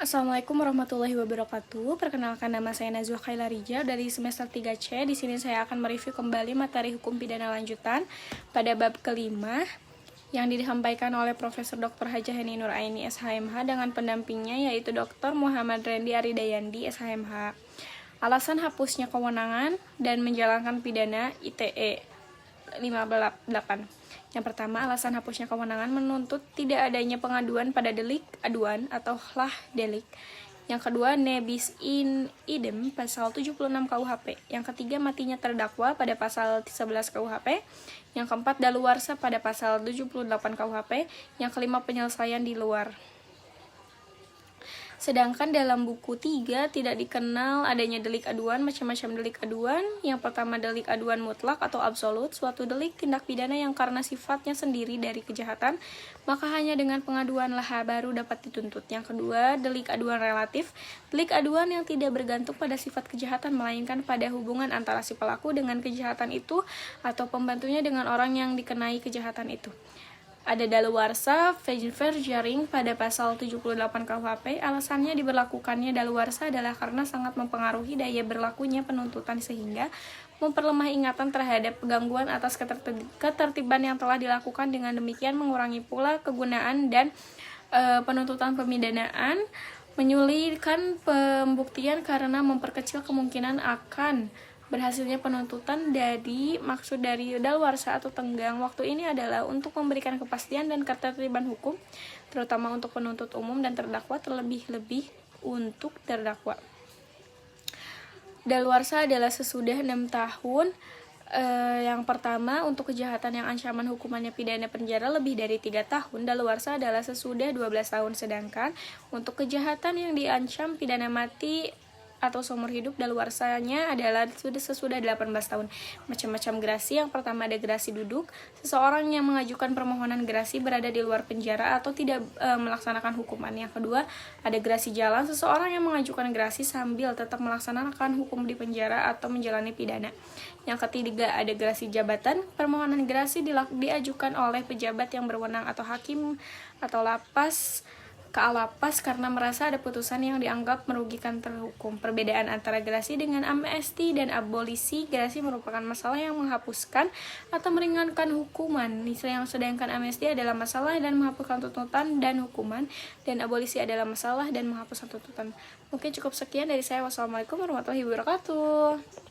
Assalamualaikum warahmatullahi wabarakatuh. Perkenalkan, nama saya Nazwa Khaila Rija dari semester 3C. Di sini saya akan mereview kembali materi hukum pidana lanjutan pada bab kelima yang disampaikan oleh Profesor Dr. Hajah Heni Nuraini SHMH dengan pendampingnya yaitu Dr. Muhammad Rendi Aridayandi SHMH. Alasan hapusnya kewenangan dan menjalankan pidana ITE 58. Yang pertama, alasan hapusnya kewenangan menuntut tidak adanya pengaduan pada delik aduan atau lah delik. Yang kedua, ne bis in idem pasal 76 KUHP. Yang ketiga, matinya terdakwa pada pasal 11 KUHP. Yang keempat, daluarsa pada pasal 78 KUHP. Yang kelima, penyelesaian di luar. Sedangkan dalam buku 3 tidak dikenal adanya delik aduan, macam-macam delik aduan. Yang pertama, delik aduan mutlak atau absolut, suatu delik tindak pidana yang karena sifatnya sendiri dari kejahatan, maka hanya dengan pengaduan lah baru dapat dituntut. Yang kedua, delik aduan relatif, delik aduan yang tidak bergantung pada sifat kejahatan, melainkan pada hubungan antara si pelaku dengan kejahatan itu atau pembantunya dengan orang yang dikenai kejahatan itu. Ada daluarsa verjaring pada pasal 78 KUHP. Alasannya diberlakukannya daluarsa adalah karena sangat mempengaruhi daya berlakunya penuntutan sehingga memperlemah ingatan terhadap gangguan atas ketertiban yang telah dilakukan, dengan demikian mengurangi pula kegunaan dan penuntutan pemidanaan, menyulitkan pembuktian karena memperkecil kemungkinan akan berhasilnya penuntutan. Dari maksud dari daluarsa atau tenggang waktu ini adalah untuk memberikan kepastian dan ketertiban hukum, terutama untuk penuntut umum dan terdakwa, terlebih-lebih untuk terdakwa. Daluarsa adalah sesudah 6 tahun. Yang pertama, untuk kejahatan yang ancaman hukumannya pidana penjara lebih dari 3 tahun, daluarsa adalah sesudah 12 tahun. Sedangkan untuk kejahatan yang diancam pidana mati atau seumur hidup, daluarsanya adalah sesudah 18 tahun. Macam-macam gerasi. Yang pertama, ada gerasi duduk. Seseorang yang mengajukan permohonan gerasi berada di luar penjara atau tidak melaksanakan hukuman. Yang kedua, ada gerasi jalan. Seseorang yang mengajukan gerasi sambil tetap melaksanakan hukum di penjara atau menjalani pidana. Yang ketiga, ada gerasi jabatan. Permohonan gerasi diajukan oleh pejabat yang berwenang atau hakim atau lapas karena merasa ada putusan yang dianggap merugikan terhukum. Perbedaan antara gerasi dengan amnesti dan abolisi: gerasi merupakan masalah yang menghapuskan atau meringankan hukuman, sedangkan amnesti adalah masalah dan menghapuskan tuntutan dan hukuman, dan abolisi adalah masalah dan menghapuskan tuntutan. Mungkin cukup sekian dari saya. Wassalamualaikum warahmatullahi wabarakatuh.